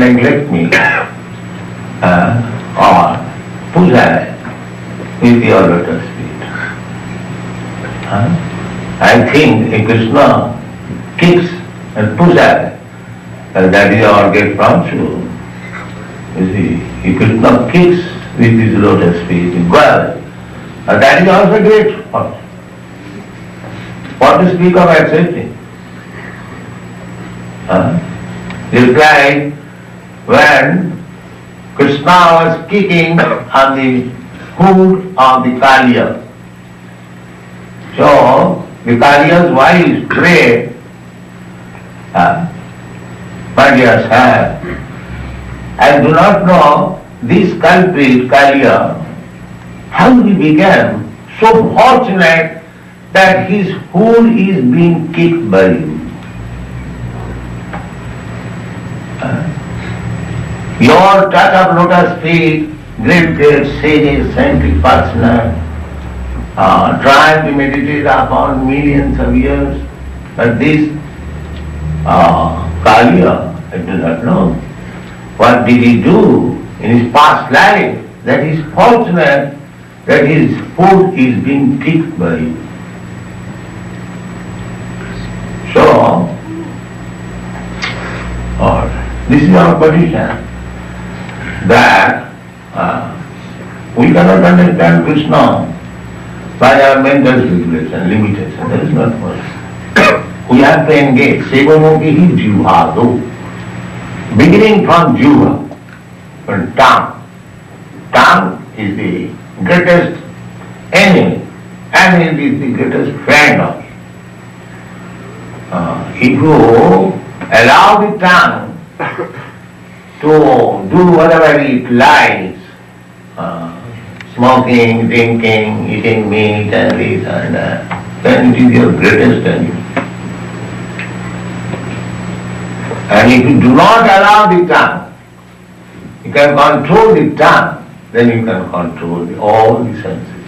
neglect me or puja with your lotus feet. I think if Krishna kicks and puja, that is our get from you. You see, if Krishna kicks with his lotus feet, well, that is also great. What to speak of accepting? He replied, when Krishna was kicking on the hood of the Kaliya, so the Kaliya's wife prayed, my dear sir, I do not know this culprit Kaliya, how he became so fortunate that his hood is being kicked by you. Your touch of lotus feet, great sages, saintly personal, trying to meditate upon millions of years, but this Kaliya, I do not know. What did he do in his past life that is fortunate that his food is being kicked by you? So, this is our position, that we cannot understand Krishna by our mental regulation, limitation. That is not possible. We have to engage. Sevamokihi jivhado. Beginning from jiva, from tongue. Tongue is the greatest enemy and it is the greatest friend also. If you allow the tongue to do whatever it likes, smoking, drinking, eating meat and this and that, then it is your greatest enemy. And if you do not allow the tongue, you can control the tongue, then you can control all the senses.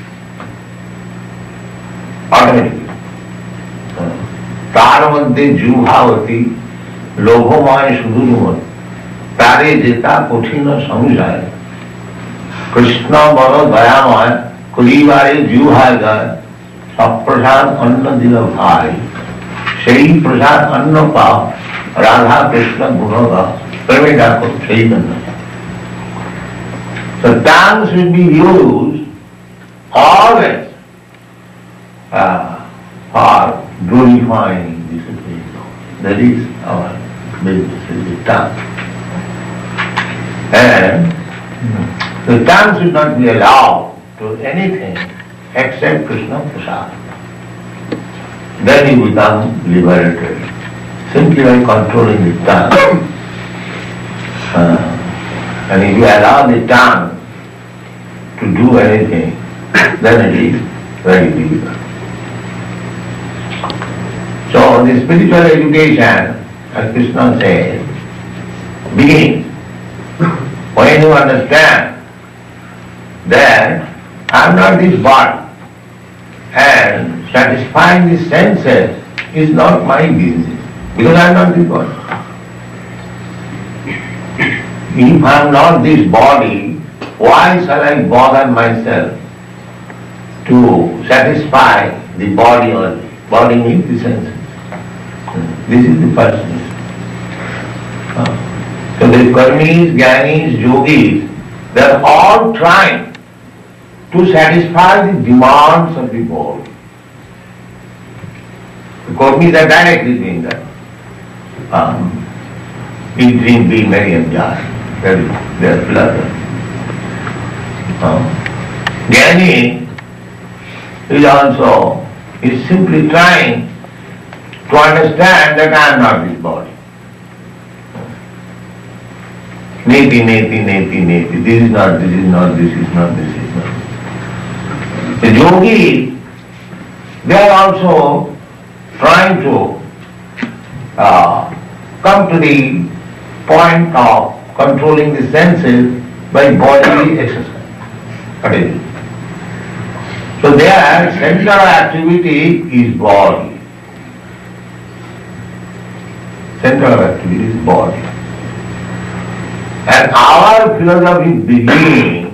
Automatically. তার মধ্যে জুহাবতী লোভময় সুদূরময় তারে যেতা কঠিন সংশয় কৃষ্ণ বড় দয়াময় কলিবারে জুহায় যায় সপ্রসাদ অন্ন দিল ভাই সেই প্রসাদ অন্ন পাও রাধা কৃষ্ণ গুণগাও প্রেমে ডাকো সেই জন্য So tongue should be used always for glorifying the Supreme Lord. That is our business, is the tongue. And the tongue should not be allowed to anything except Krishna Prasad. Then you become liberated, simply by controlling the tongue. And if you allow the tongue to do anything, then it is very difficult. So the spiritual education, as Krishna says, begins when you understand that I am not this body and satisfying the senses is not my business because I am not this body. If I am not this body, why shall I bother myself to satisfy the body only? Body means the senses. This is the first thing. So the karmis, jnanis, yogis, they are all trying to satisfy the demands of the body. The karmis are directly doing that. Eat, drink, be merry and die. That is their pleasure. Jnani is also simply trying to understand that I am not this body. Neti, neti, neti, neti. This is not, this is not, this is not, this is not. The yogis, they are also trying to come to the point of controlling the senses by bodily exercise. What is it? So their center of activity is body. Center of activity is body. And our philosophy begins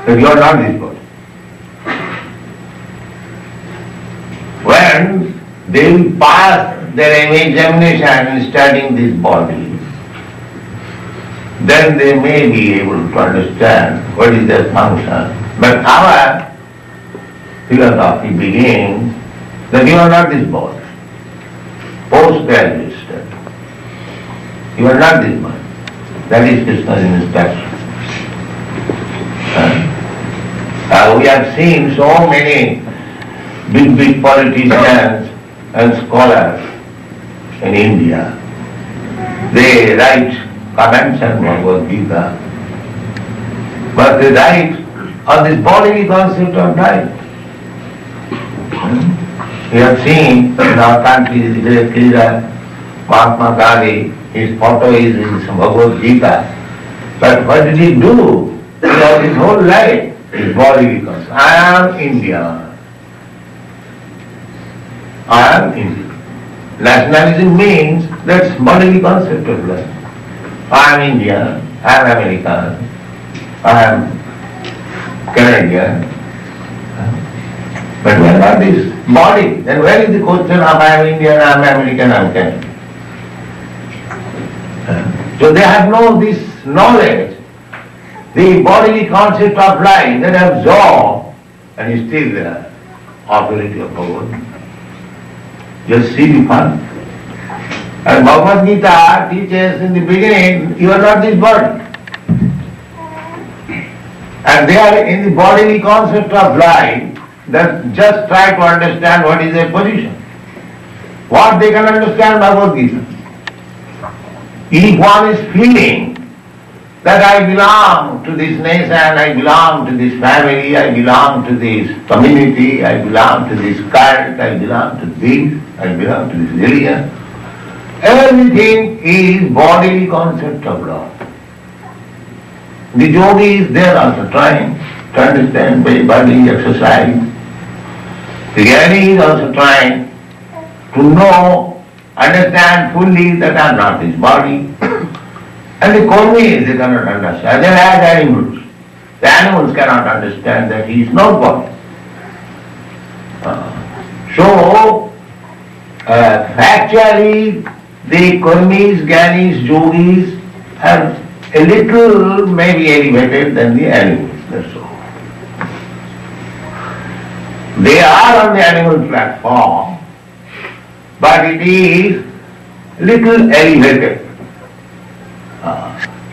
that you are not this body. When they will pass their examination in studying this body, then they may be able to understand what is their function. But our philosophy begins that you are not this body. Postgraduate study. You are not this body. That is Krishna's instruction. We have seen so many big politicians and scholars in India. They write comments on Bhagavad Gita, but they write on this bodily concept of life. We have seen in our country, the great leader Mahatma Gandhi, his photo is in Bhagavad Gita. But what did he do? Throughout his whole life, his bodily concept. I am Indian. I am Indian. Nationalism means that's bodily concept of life. I am Indian, I am American, I am Canadian. But we are not this body. Then where is the question of I am Indian, I am American, I am Canadian? So they have no this knowledge, the bodily concept of life that absorb and is still there, authority of Bhagavad. Just see the fun. And Bhagavad Gita teaches in the beginning, you are not this body. And they are in the bodily concept of life that just try to understand what is their position. What they can understand Bhagavad Gita. If one is feeling that I belong to this nation, I belong to this family, I belong to this community, I belong to this cult, I belong to this, I belong to this religion, everything is bodily concept of love. The yogi is there also trying to understand by body exercise. The jnani is also trying to know, understand fully that I am not his body. And the karmis, they cannot understand. They are as animals. The animals cannot understand that he is not body. So, factually, the karmis, jnanis, yogis are a little maybe elevated than the animals. That's all. They are on the animal platform, but it is little elevated.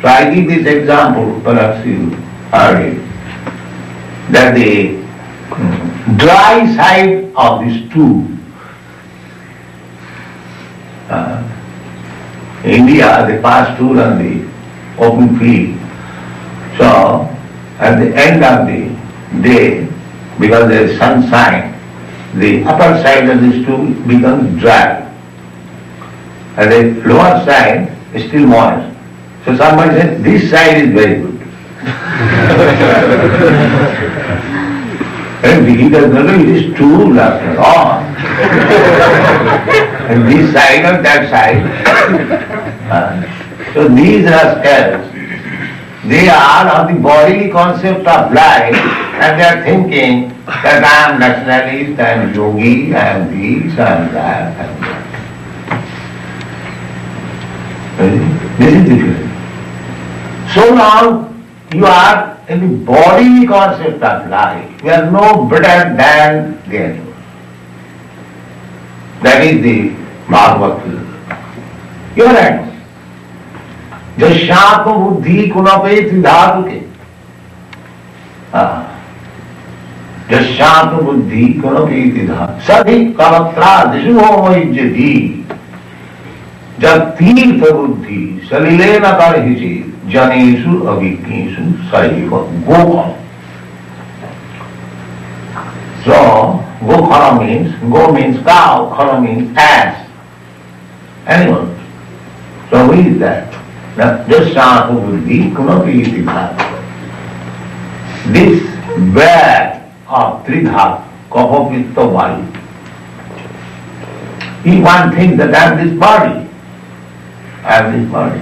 So I give this example, perhaps you heard it, that the dry side of the stool, India, they pass stool on the open field. So at the end of the day, because there is sunshine, the upper side of the stool becomes dry, and the lower side is still moist. So somebody says, this side is very good. And he does not know it is stool after all. And this side or that side. So these rascals, they are on the bodily concept of life, and they are thinking that I am nationalist, I am yogi, I am this, I am that, I am that. This is different. So now you are in the bodily concept of life. You are no better than the animal. That is the Bhagavad Gita. You are animal. Jashyatma buddhi kunapeti dhatuke. Jashyatma buddhi kunapeti dhatuke. Sadhi kalatra dishu homajyati. Jat tirtha buddhi salilena karhichi. Janeshu avikneshu saiva gokha. So, gokha means, go means cow, khala means ass, animal. So who is that? Just Shantha Buddhi Kunapi Dhatu. This bag of Tridhatu, Kapha Pitta Vayu. If one thinks that I am this body, I am this body.